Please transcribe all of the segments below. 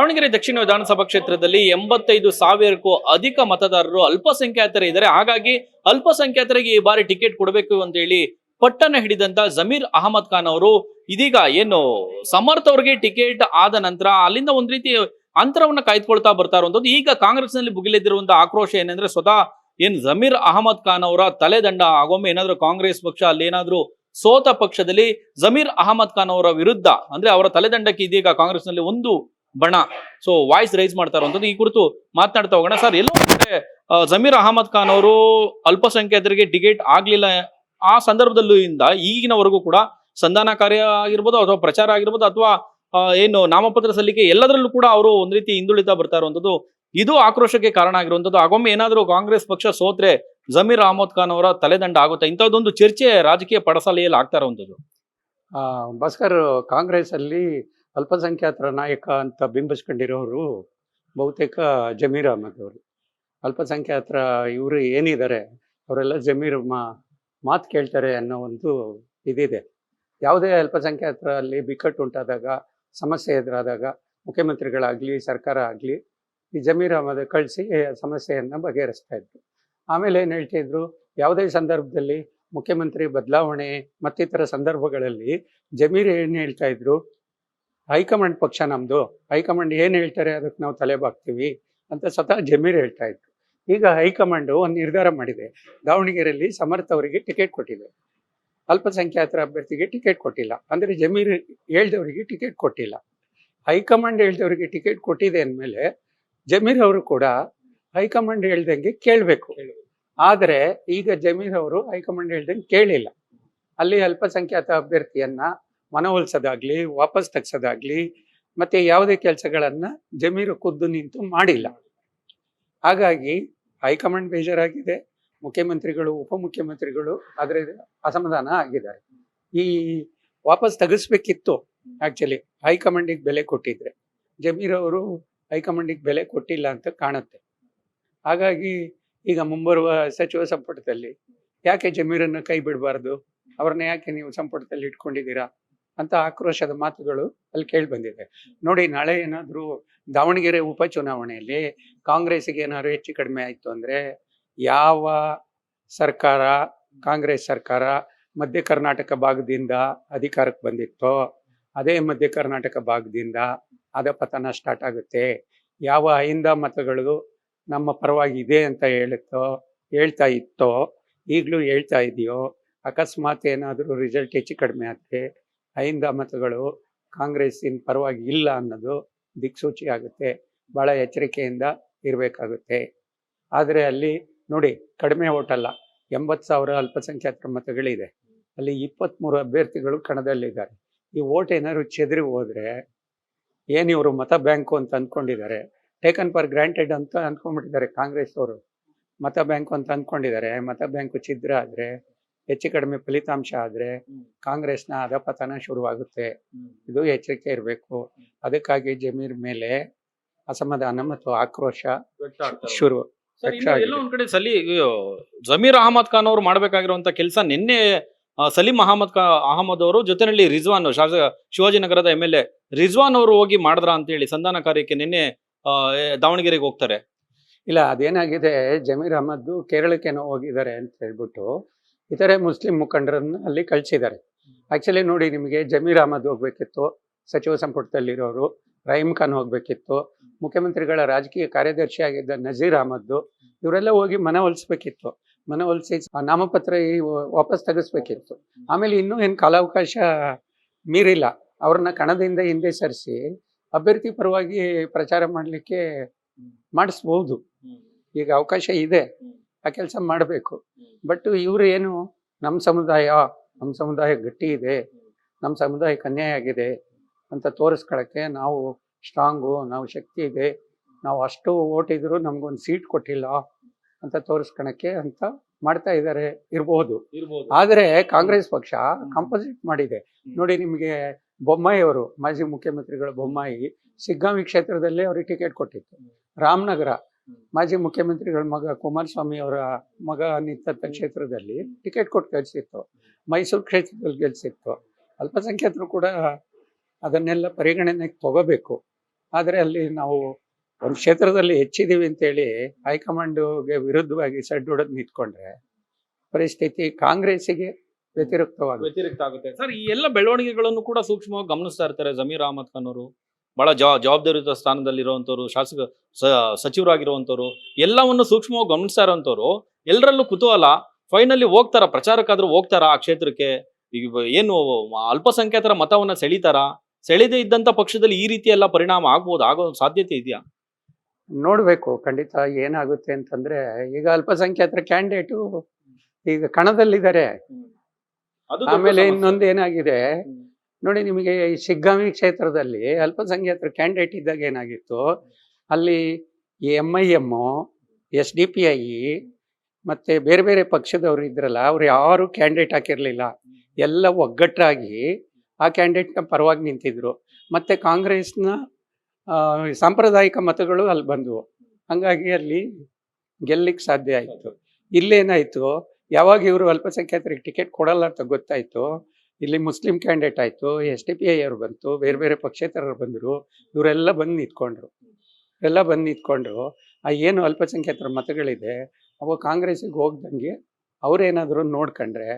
ದಾವಣಗೆರೆ ದಕ್ಷಿಣ ವಿಧಾನಸಭಾ ಕ್ಷೇತ್ರದಲ್ಲಿ 85,000ಕ್ಕೂ ಅಧಿಕ ಮತದಾರರು ಅಲ್ಪಸಂಖ್ಯಾತರು ಇದ್ದಾರೆ. ಹಾಗಾಗಿ ಅಲ್ಪಸಂಖ್ಯಾತರಿಗೆ ಈ ಬಾರಿ ಟಿಕೆಟ್ ಕೊಡಬೇಕು ಅಂತ ಹೇಳಿ ಪಟ್ಟಣ ಹಿಡಿದಂತ ಜಮೀರ್ ಅಹಮದ್ ಖಾನ್ ಅವರು ಇದೀಗ ಏನು ಸಮರ್ಥ್ ಅವರಿಗೆ ಟಿಕೆಟ್ ಆದ ನಂತರ ಅಲ್ಲಿಂದ ಒಂದ್ ರೀತಿ ಅಂತರವನ್ನ ಕಾಯ್ದುಕೊಳ್ತಾ ಬರ್ತಾ ಇರುವಂತದ್ದು. ಈಗ ಕಾಂಗ್ರೆಸ್ ನಲ್ಲಿ ಭುಗಿಲೆದ್ದಿರುವಂತಹ ಆಕ್ರೋಶ ಏನಂದ್ರೆ ಸ್ವತಃ ಜಮೀರ್ ಅಹಮದ್ ಖಾನ್ ಅವರ ತಲೆದಂಡ ಆಗೊಮ್ಮೆ ಏನಾದ್ರೂ ಕಾಂಗ್ರೆಸ್ ಪಕ್ಷ ಅಲ್ಲಿ ಏನಾದ್ರೂ ಸೋತ ಪಕ್ಷದಲ್ಲಿ ಜಮೀರ್ ಅಹಮದ್ ಖಾನ್ ಅವರ ವಿರುದ್ಧ ಅಂದ್ರೆ ಅವರ ತಲೆದಂಡಕ್ಕೆ ಇದೀಗ ಕಾಂಗ್ರೆಸ್ ನಲ್ಲಿ ಒಂದು ಬಣ ವಾಯ್ಸ್ ರೈಸ್ ಮಾಡ್ತಾ ಇರುವಂತದ್ದು. ಈ ಕುರಿತು ಮಾತನಾಡ್ತಾ ಹೋಗೋಣ. ಸರ್, ಎಲ್ಲೋ ಜಮೀರ್ ಅಹಮದ್ ಖಾನ್ ಅವರು ಅಲ್ಪಸಂಖ್ಯಾತರಿಗೆ ಟಿಕೆಟ್ ಆಗ್ಲಿಲ್ಲ, ಆ ಸಂದರ್ಭದಲ್ಲೂ ಇಂದ ಈಗಿನವರೆಗೂ ಕೂಡ ಸಂಧಾನ ಕಾರ್ಯ ಆಗಿರ್ಬೋದು ಅಥವಾ ಪ್ರಚಾರ ಆಗಿರ್ಬೋದು ಅಥವಾ ಏನು ನಾಮಪತ್ರ ಸಲ್ಲಿಕೆ ಎಲ್ಲದರಲ್ಲೂ ಕೂಡ ಅವರು ಒಂದ್ ರೀತಿ ಹಿಂದುಳಿತಾ ಬರ್ತಾ ಇರುವಂತದ್ದು. ಇದು ಆಕ್ರೋಶಕ್ಕೆ ಕಾರಣ ಆಗಿರುವಂತದ್ದು. ಆಗೊಮ್ಮೆ ಏನಾದ್ರೂ ಕಾಂಗ್ರೆಸ್ ಪಕ್ಷ ಸೋತ್ರೆ ಜಮೀರ್ ಅಹಮದ್ ಖಾನ್ ಅವರ ತಲೆದಂಡ ಆಗುತ್ತೆ, ಇಂಥದ್ದೊಂದು ಚರ್ಚೆ ರಾಜಕೀಯ ಪಡಸಾಲೆಯಲ್ಲಿ ಆಗ್ತಾ ಇರುವಂತದ್ದು. ಭಾಸ್ಕರ್, ಕಾಂಗ್ರೆಸ್ ಅಲ್ಲಿ ಅಲ್ಪಸಂಖ್ಯಾತರ ನಾಯಕ ಅಂತ ಬಿಂಬಿಸ್ಕೊಂಡಿರೋರು ಬಹುತೇಕ ಜಮೀರ್ ಅಹಮದ್ ಅವರು. ಅಲ್ಪಸಂಖ್ಯಾತರ ಇವರು ಏನಿದ್ದಾರೆ ಅವರೆಲ್ಲ ಜಮೀರ್ ಮಾತು ಕೇಳ್ತಾರೆ ಅನ್ನೋ ಒಂದು ಇದಿದೆ. ಯಾವುದೇ ಅಲ್ಪಸಂಖ್ಯಾತರಲ್ಲಿ ಬಿಕ್ಕಟ್ಟು ಉಂಟಾದಾಗ, ಸಮಸ್ಯೆ ಎದುರಾದಾಗ ಮುಖ್ಯಮಂತ್ರಿಗಳಾಗಲಿ ಸರ್ಕಾರ ಆಗಲಿ ಈ ಜಮೀರ್ ಅಹಮದ್ ಕಳಿಸಿ ಸಮಸ್ಯೆಯನ್ನು ಬಗೆಹರಿಸ್ತಾ ಇದ್ರು. ಆಮೇಲೆ ಏನು ಹೇಳ್ತಿದ್ರು, ಯಾವುದೇ ಸಂದರ್ಭದಲ್ಲಿ ಮುಖ್ಯಮಂತ್ರಿ ಬದಲಾವಣೆ ಮತ್ತಿತರ ಸಂದರ್ಭಗಳಲ್ಲಿ ಜಮೀರ್ ಏನು ಹೇಳ್ತಾ ಇದ್ರು, ಹೈಕಮಾಂಡ್ ಪಕ್ಷ ನಮ್ಮದು, ಹೈಕಮಾಂಡ್ ಏನು ಹೇಳ್ತಾರೆ ಅದಕ್ಕೆ ನಾವು ತಲೆ ಬಾಗ್ತೀವಿ ಅಂತ ಸ್ವತಃ ಜಮೀರ್ ಹೇಳ್ತಾ ಇದ್ರು. ಈಗ ಹೈಕಮಾಂಡು ಒಂದು ನಿರ್ಧಾರ ಮಾಡಿದೆ, ದಾವಣಗೆರೆಯಲ್ಲಿ ಸಮರ್ಥ್ ಅವರಿಗೆ ಟಿಕೆಟ್ ಕೊಟ್ಟಿದೆ, ಅಲ್ಪಸಂಖ್ಯಾತರ ಅಭ್ಯರ್ಥಿಗೆ ಟಿಕೆಟ್ ಕೊಟ್ಟಿಲ್ಲ. ಅಂದರೆ ಜಮೀರ್ ಹೇಳ್ದವರಿಗೆ ಟಿಕೆಟ್ ಕೊಟ್ಟಿಲ್ಲ, ಹೈಕಮಾಂಡ್ ಹೇಳ್ದವರಿಗೆ ಟಿಕೆಟ್ ಕೊಟ್ಟಿದೆ ಅಂದಮೇಲೆ ಜಮೀರ್ ಅವರು ಕೂಡ ಹೈಕಮಾಂಡ್ ಹೇಳ್ದಂಗೆ ಕೇಳಬೇಕು. ಆದರೆ ಈಗ ಜಮೀರ್ ಅವರು ಹೈಕಮಾಂಡ್ ಹೇಳ್ದಂಗೆ ಕೇಳಿಲ್ಲ. ಅಲ್ಲಿ ಅಲ್ಪಸಂಖ್ಯಾತ ಅಭ್ಯರ್ಥಿಯನ್ನ ಮನವೊಲಿಸೋದಾಗ್ಲಿ, ವಾಪಸ್ ತೆಗ್ಸೋದಾಗ್ಲಿ ಮತ್ತೆ ಯಾವುದೇ ಕೆಲಸಗಳನ್ನ ಜಮೀರ್ ಖುದ್ದು ನಿಂತು ಮಾಡಿಲ್ಲ. ಹಾಗಾಗಿ ಹೈಕಮಾಂಡ್ ಬೇಜಾರಾಗಿದೆ, ಮುಖ್ಯಮಂತ್ರಿಗಳು ಉಪಮುಖ್ಯಮಂತ್ರಿಗಳು ಆದರೆ ಅಸಮಾಧಾನ ಆಗಿದ್ದಾರೆ. ಈ ವಾಪಸ್ ತೆಗೆಸ್ಬೇಕಿತ್ತು. ಆಕ್ಚುಲಿ ಹೈಕಮಾಂಡಿಗೆ ಬೆಲೆ ಕೊಟ್ಟಿದ್ರೆ, ಜಮೀರ್ ಅವರು ಹೈಕಮಾಂಡಿಗೆ ಬೆಲೆ ಕೊಟ್ಟಿಲ್ಲ ಅಂತ ಕಾಣುತ್ತೆ. ಹಾಗಾಗಿ ಈಗ ಮುಂಬರುವ ಸಚಿವ ಸಂಪುಟದಲ್ಲಿ ಯಾಕೆ ಜಮೀರನ್ನು ಕೈ ಬಿಡಬಾರ್ದು, ಅವ್ರನ್ನ ಯಾಕೆ ನೀವು ಸಂಪುಟದಲ್ಲಿ ಇಟ್ಕೊಂಡಿದ್ದೀರಾ ಅಂತ ಆಕ್ರೋಶದ ಮಾತುಗಳು ಅಲ್ಲಿ ಕೇಳಿ ಬಂದಿದೆ. ನೋಡಿ, ನಾಳೆ ಏನಾದರೂ ದಾವಣಗೆರೆ ಉಪಚುನಾವಣೆಯಲ್ಲಿ ಕಾಂಗ್ರೆಸ್ಗೆ ಏನಾದ್ರು ಹೆಚ್ಚು ಕಡಿಮೆ ಆಯಿತು ಅಂದರೆ, ಯಾವ ಸರ್ಕಾರ, ಕಾಂಗ್ರೆಸ್ ಸರ್ಕಾರ ಮಧ್ಯ ಕರ್ನಾಟಕ ಭಾಗದಿಂದ ಅಧಿಕಾರಕ್ಕೆ ಬಂದಿತ್ತೋ ಅದೇ ಮಧ್ಯ ಕರ್ನಾಟಕ ಭಾಗದಿಂದ ಅಧಪತನ ಸ್ಟಾರ್ಟ್ ಆಗುತ್ತೆ. ಯಾವ ಅಹಿಂದ ಮತಗಳು ನಮ್ಮ ಪರವಾಗಿ ಇದೆ ಅಂತ ಹೇಳ್ತಾ ಇತ್ತೋ ಈಗಲೂ ಹೇಳ್ತಾ ಇದೆಯೋ, ಅಕಸ್ಮಾತ್ ಏನಾದರೂ ರಿಸಲ್ಟ್ ಹೆಚ್ಚು ಕಡಿಮೆ ಆದರೆ ಅಹಿಂದ ಮತಗಳು ಕಾಂಗ್ರೆಸ್ಸಿನ ಪರವಾಗಿ ಇಲ್ಲ ಅನ್ನೋದು ದಿಕ್ಸೂಚಿ ಆಗುತ್ತೆ. ಭಾಳ ಎಚ್ಚರಿಕೆಯಿಂದ ಇರಬೇಕಾಗುತ್ತೆ. ಆದರೆ ಅಲ್ಲಿ ನೋಡಿ, ಕಡಿಮೆ ಓಟ್ ಅಲ್ಲ, 80,000 ಅಲ್ಪಸಂಖ್ಯಾತರ ಮತಗಳಿದೆ. ಅಲ್ಲಿ 23 ಅಭ್ಯರ್ಥಿಗಳು ಕಣದಲ್ಲಿದ್ದಾರೆ. ಈ ಓಟ್ ಏನಾದ್ರು ಚೆದರಿ ಹೋದರೆ ಏನು ಇವರು ಮತ ಬ್ಯಾಂಕು ಅಂತ ಅಂದ್ಕೊಂಡಿದ್ದಾರೆ, ಟೇಕನ್ ಫಾರ್ ಗ್ರಾಂಟೆಡ್ ಅಂತ ಅಂದ್ಕೊಂಡ್ಬಿಟ್ಟಿದ್ದಾರೆ ಕಾಂಗ್ರೆಸ್ ಅವರು. ಮತ ಬ್ಯಾಂಕು ಅಂತ ಅಂದ್ಕೊಂಡಿದ್ದಾರೆ. ಮತ ಬ್ಯಾಂಕು ಛಿದ್ರ ಆದರೆ, ಹೆಚ್ಚು ಕಡಿಮೆ ಫಲಿತಾಂಶ ಆದರೆ ಕಾಂಗ್ರೆಸ್ನ ಅಧಪತನ ಶುರುವಾಗುತ್ತೆ. ಇದು ಎಚ್ಚರಿಕೆ ಇರಬೇಕು. ಅದಕ್ಕಾಗಿ ಜಮೀರ್ ಮೇಲೆ ಅಸಮಾಧಾನ ಮತ್ತು ಆಕ್ರೋಶ ಶುರು. ಎಲ್ಲ ಒಂದ್ ಕಡೆ ಜಮೀರ್ ಅಹಮದ್ ಖಾನ್ ಅವರು ಮಾಡ್ಬೇಕಾಗಿರುವಂತ ಕೆಲಸ ನಿನ್ನೆ ಸಲೀಂ ಅಹಮದ್ ಅವರು ಜೊತೆಯಲ್ಲಿ ರಿಜ್ವಾನ್, ಶಾಸಕ ಶಿವಾಜಿನಗರದ MLA ರಿಜ್ವಾನ್ ಅವರು ಹೋಗಿ ಮಾಡಿದ್ರ ಅಂತ ಹೇಳಿ ಸಂಧಾನ ಕಾರ್ಯಕ್ಕೆ ನಿನ್ನೆ ದಾವಣಗೆರೆಗೆ ಹೋಗ್ತಾರೆ. ಇಲ್ಲ, ಅದೇನಾಗಿದೆ, ಜಮೀರ್ ಅಹಮದ್ ಕೇರಳಕ್ಕೇನೋ ಹೋಗಿದ್ದಾರೆ ಅಂತ ಹೇಳ್ಬಿಟ್ಟು ಇತರೆ ಮುಸ್ಲಿಂ ಮುಖಂಡರನ್ನ ಅಲ್ಲಿ ಕಳಿಸಿದ್ದಾರೆ. ಆಕ್ಚುಲಿ ನೋಡಿ, ನಿಮಗೆ ಜಮೀರ್ ಅಹಮದ್ ಹೋಗ್ಬೇಕಿತ್ತು, ಸಚಿವ ಸಂಪುಟದಲ್ಲಿರೋರು ರಹೀಮ್ ಖಾನ್ ಹೋಗ್ಬೇಕಿತ್ತು, ಮುಖ್ಯಮಂತ್ರಿಗಳ ರಾಜಕೀಯ ಕಾರ್ಯದರ್ಶಿ ಆಗಿದ್ದ ನಜೀರ್ ಅಹಮದ್, ಇವರೆಲ್ಲ ಹೋಗಿ ಮನವೊಲಿಸ್ಬೇಕಿತ್ತು. ಮನವೊಲಿಸಿ ನಾಮಪತ್ರ ವಾಪಸ್ ತೆಗೆಸ್ಬೇಕಿತ್ತು. ಆಮೇಲೆ ಇನ್ನೂ ಏನು ಕಾಲಾವಕಾಶ ಮೀರಿಲ್ಲ, ಅವ್ರನ್ನ ಕಣದಿಂದ ಹಿಂದೆ ಸರಿಸಿ ಅಭ್ಯರ್ಥಿ ಪರವಾಗಿ ಪ್ರಚಾರ ಮಾಡಲಿಕ್ಕೆ ಮಾಡಿಸ್ಬೋದು. ಈಗ ಅವಕಾಶ ಇದೆ, ಆ ಕೆಲಸ ಮಾಡಬೇಕು. ಬಟ್ ಇವರು ಏನು, ನಮ್ಮ ಸಮುದಾಯ ಗಟ್ಟಿ ಇದೆ, ನಮ್ಮ ಸಮುದಾಯಕ್ಕೆ ಅನ್ಯಾಯ ಆಗಿದೆ ಅಂತ ತೋರಿಸ್ಕೊಳ್ಳೋಕ್ಕೆ ನಾವು ಸ್ಟ್ರಾಂಗು, ನಾವು ಶಕ್ತಿ ಇದೆ, ನಾವು ಅಷ್ಟು ಓಟ್ ಇದ್ರು ನಮ್ಗೊಂದು ಸೀಟ್ ಕೊಟ್ಟಿಲ್ಲ ಅಂತ ತೋರಿಸ್ಕೊಳಕ್ಕೆ ಅಂತ ಮಾಡ್ತಾ ಇದ್ದಾರೆ ಇರ್ಬೋದು. ಆದರೆ ಕಾಂಗ್ರೆಸ್ ಪಕ್ಷ ಕಂಪೋಸಿಟ್ ಮಾಡಿದೆ. ನೋಡಿ, ನಿಮಗೆ ಬೊಮ್ಮಾಯಿ ಅವರು, ಮಾಜಿ ಮುಖ್ಯಮಂತ್ರಿಗಳು ಬೊಮ್ಮಾಯಿ ಶಿಗ್ಗಾಂವಿ ಕ್ಷೇತ್ರದಲ್ಲೇ ಅವ್ರಿಗೆ ಟಿಕೆಟ್ ಕೊಟ್ಟಿತ್ತು. ರಾಮನಗರ ಮಾಜಿ ಮುಖ್ಯಮಂತ್ರಿಗಳ ಮಗ ಕುಮಾರಸ್ವಾಮಿ ಅವರ ಮಗ ನಿಂತ ಕ್ಷೇತ್ರದಲ್ಲಿ ಟಿಕೆಟ್ ಕೊಟ್ಟು ಗೆಲ್ಸಿತ್ತು. ಮೈಸೂರು ಕ್ಷೇತ್ರದಲ್ಲಿ ಗೆಲ್ಸಿತ್ತು. ಅಲ್ಪಸಂಖ್ಯಾತರು ಕೂಡ ಅದನ್ನೆಲ್ಲ ಪರಿಗಣನೆಗೆ ತಗೋಬೇಕು. ಆದರೆ ಅಲ್ಲಿ ನಾವು ಒಂದು ಕ್ಷೇತ್ರದಲ್ಲಿ ಹೆಚ್ಚಿದ್ದೀವಿ ಅಂತೇಳಿ ಹೈಕಮಾಂಡ್ಗೆ ವಿರುದ್ಧವಾಗಿ ಸಡ್ಡು ಹೊಡೆದು ನಿಂತ್ಕೊಂಡ್ರೆ ಪರಿಸ್ಥಿತಿ ಕಾಂಗ್ರೆಸ್ಸಿಗೆ ವ್ಯತಿರಿಕ್ತವಾಗುತ್ತೆ. ವ್ಯತಿರಿಕ್ತ ಆಗುತ್ತೆ ಸರ್. ಈ ಎಲ್ಲ ಬೆಳವಣಿಗೆಗಳನ್ನು ಕೂಡ ಸೂಕ್ಷ್ಮವಾಗಿ ಗಮನಿಸ್ತಾ ಇರ್ತಾರೆ ಜಮೀರ್ ಅಹಮದ್ ಖಾನ್ ಅವರು. ಬಹಳ ಜವಾಬ್ದಾರಿಯುತ ಸ್ಥಾನದಲ್ಲಿರುವಂತವ್ರು, ಸಚಿವರಾಗಿರುವಂತವ್ರು, ಎಲ್ಲವನ್ನು ಸೂಕ್ಷ್ಮವಾಗಿ ಗಮನಿಸ್ತಾ ಇರುವಂತವ್ರು. ಎಲ್ಲರಲ್ಲೂ ಕುತೂಹಲ, ಫೈನಲಿ ಹೋಗ್ತಾರ ಪ್ರಚಾರಕ್ಕಾದ್ರೂ ಹೋಗ್ತಾರ ಆ ಕ್ಷೇತ್ರಕ್ಕೆ? ಈಗ ಏನು ಅಲ್ಪಸಂಖ್ಯಾತರ ಮತವನ್ನ ಸೆಳೆದೇ ಇದ್ದಂತ ಪಕ್ಷದಲ್ಲಿ ಈ ರೀತಿ ಎಲ್ಲ ಪರಿಣಾಮ ಆಗೋ ಸಾಧ್ಯತೆ ಇದೆಯಾ? ನೋಡ್ಬೇಕು ಖಂಡಿತ ಏನಾಗುತ್ತೆ ಅಂತಂದ್ರೆ, ಈಗ ಅಲ್ಪಸಂಖ್ಯಾತರ ಕ್ಯಾಂಡಿಡೇಟು ಈಗ ಕಣದಲ್ಲಿದ್ದಾರೆ. ಅದು ದೊಡ್ಡ ಆಮೇಲೆ ಸಮಸ್ಯೆ. ಇನ್ನೊಂದು ಏನಾಗಿದೆ ಹ್ಮ್. ನೋಡಿ, ನಿಮಗೆ ಈ ಶಿಗ್ಗಾಂವಿ ಕ್ಷೇತ್ರದಲ್ಲಿ ಅಲ್ಪಸಂಖ್ಯಾತರ ಕ್ಯಾಂಡಿಡೇಟ್ ಇದ್ದಾಗ ಏನಾಗಿತ್ತು, ಅಲ್ಲಿ MIM, SDPI ಮತ್ತೆ ಬೇರೆ ಬೇರೆ ಪಕ್ಷದವರು ಇದ್ರಲ್ಲ, ಅವ್ರು ಯಾರು ಕ್ಯಾಂಡಿಡೇಟ್ ಹಾಕಿರ್ಲಿಲ್ಲ. ಎಲ್ಲ ಒಗ್ಗಟ್ಟಾಗಿ ಆ ಕ್ಯಾಂಡಿಡೇಟ್ನ ಪರವಾಗಿ ನಿಂತಿದ್ರು. ಮತ್ತೆ ಕಾಂಗ್ರೆಸ್ನ ಸಾಂಪ್ರದಾಯಿಕ ಮತಗಳು ಅಲ್ಲಿ ಬಂದವು. ಹಂಗಾಗಿ ಅಲ್ಲಿ ಗೆಲ್ಲಿಕ್ಕೆ ಸಾಧ್ಯ ಆಯಿತು. ಇಲ್ಲೇನಾಯಿತು, ಯಾವಾಗ ಇವರು ಅಲ್ಪಸಂಖ್ಯಾತರಿಗೆ ಟಿಕೆಟ್ ಕೊಡಲ್ಲ ಅಂತ ಗೊತ್ತಾಯಿತು, ಇಲ್ಲಿ ಮುಸ್ಲಿಂ ಕ್ಯಾಂಡಿಡೇಟ್ ಆಯಿತು, SDPI ಅವರು ಬಂತು, ಬೇರೆ ಬೇರೆ ಪಕ್ಷೇತರರು ಬಂದರು, ಇವರೆಲ್ಲ ಬಂದು ನಿಂತ್ಕೊಂಡ್ರು. ಆ ಏನು ಅಲ್ಪಸಂಖ್ಯಾತರ ಮತಗಳಿದೆ ಅವು ಕಾಂಗ್ರೆಸ್ಸಿಗೆ ಹೋಗ್ದಂಗೆ ಅವ್ರೇನಾದರೂ ನೋಡ್ಕೊಂಡ್ರೆ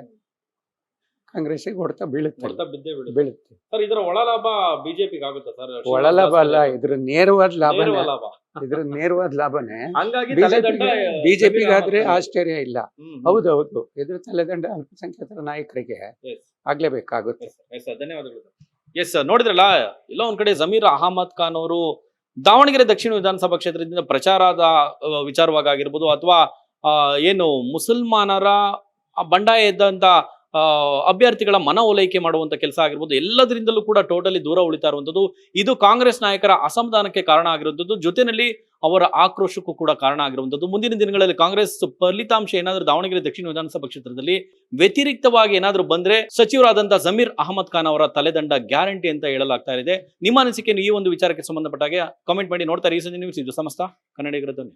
ಕಾಂಗ್ರೆಸ್ಸಿಗೆ ಹೊಡೆತ ಬೀಳುತ್ತೆ. ಸರ್, ಇದರ ಒಳ ಲಾಭ ಬಿಜೆಪಿಗೆ ಆಗುತ್ತಾ ಸರ್? ಒಳಲಾಭ ಅಲ್ಲ, ಇದ್ರ ನೇರವಾದ ಲಾಭನೇ. ನೇರವಾದ ಲಾಭ. ಇದ್ರ ನೇರವಾದ ಲಾಭನೇ. ಹಂಗಾಗಿ ಬಿಜೆಪಿಗಾದ್ರೆ ಆಶ್ಚರ್ಯ ಇಲ್ಲ. ಹೌದು, ಇದ್ರ ತಲೆದಂಡ ಅಲ್ಪಸಂಖ್ಯಾತರ ನಾಯಕರಿಗೆ ಆಗ್ಲೇಬೇಕಾಗುತ್ತೆ. ಧನ್ಯವಾದಗಳು. ಎಸ್, ನೋಡಿದ್ರಲ್ಲ, ಇಲ್ಲ ಒಂದ್ ಕಡೆ ಜಮೀರ್ ಅಹಮದ್ ಖಾನ್ ಅವರು ದಾವಣಗೆರೆ ದಕ್ಷಿಣ ವಿಧಾನಸಭಾ ಕ್ಷೇತ್ರದಿಂದ ಪ್ರಚಾರದ ವಿಚಾರವಾಗಿರ್ಬೋದು, ಅಥವಾ ಏನು ಮುಸಲ್ಮಾನರ ಬಂಡಾಯ ಇದ್ದಂತ ಅಭ್ಯರ್ಥಿಗಳ ಮನ ಓಲೈಕೆ ಮಾಡುವಂತ ಕೆಲಸ ಆಗಿರ್ಬೋದು, ಎಲ್ಲದರಿಂದಲೂ ಕೂಡ ಟೋಟಲಿ ದೂರ ಉಳಿತಾ ಇರುವಂತದ್ದು. ಇದು ಕಾಂಗ್ರೆಸ್ ನಾಯಕರ ಅಸಮಾಧಾನಕ್ಕೆ ಕಾರಣ ಆಗಿರುವಂತದ್ದು, ಜೊತೆಯಲ್ಲಿ ಅವರ ಆಕ್ರೋಶಕ್ಕೂ ಕೂಡ ಕಾರಣ ಆಗಿರುವಂತದ್ದು. ಮುಂದಿನ ದಿನಗಳಲ್ಲಿ ಕಾಂಗ್ರೆಸ್ ಫಲಿತಾಂಶ ಏನಾದ್ರೂ ದಾವಣಗೆರೆ ದಕ್ಷಿಣ ವಿಧಾನಸಭಾ ಕ್ಷೇತ್ರದಲ್ಲಿ ವ್ಯತಿರಿಕ್ತವಾಗಿ ಏನಾದ್ರೂ ಬಂದ್ರೆ ಸಚಿವರಾದಂತಹ ಜಮೀರ್ ಅಹಮದ್ ಖಾನ್ ಅವರ ತಲೆದಂಡ ಗ್ಯಾರಂಟಿ ಅಂತ ಹೇಳಲಾಗ್ತಾ ಇದೆ. ನಿಮ್ಮ ಅನಿಸಿಕೆ ಈ ಒಂದು ವಿಚಾರಕ್ಕೆ ಸಂಬಂಧಪಟ್ಟ ಹಾಗೆ ಕಾಮೆಂಟ್ ಮಾಡಿ. ನೋಡ್ತಾರೆ ಈ ಸಂಜೆ ನ್ಯೂಸ್, ಇದು ಸಮಸ್ತ ಕನ್ನಡಿಗರ ಧ್ವನಿ.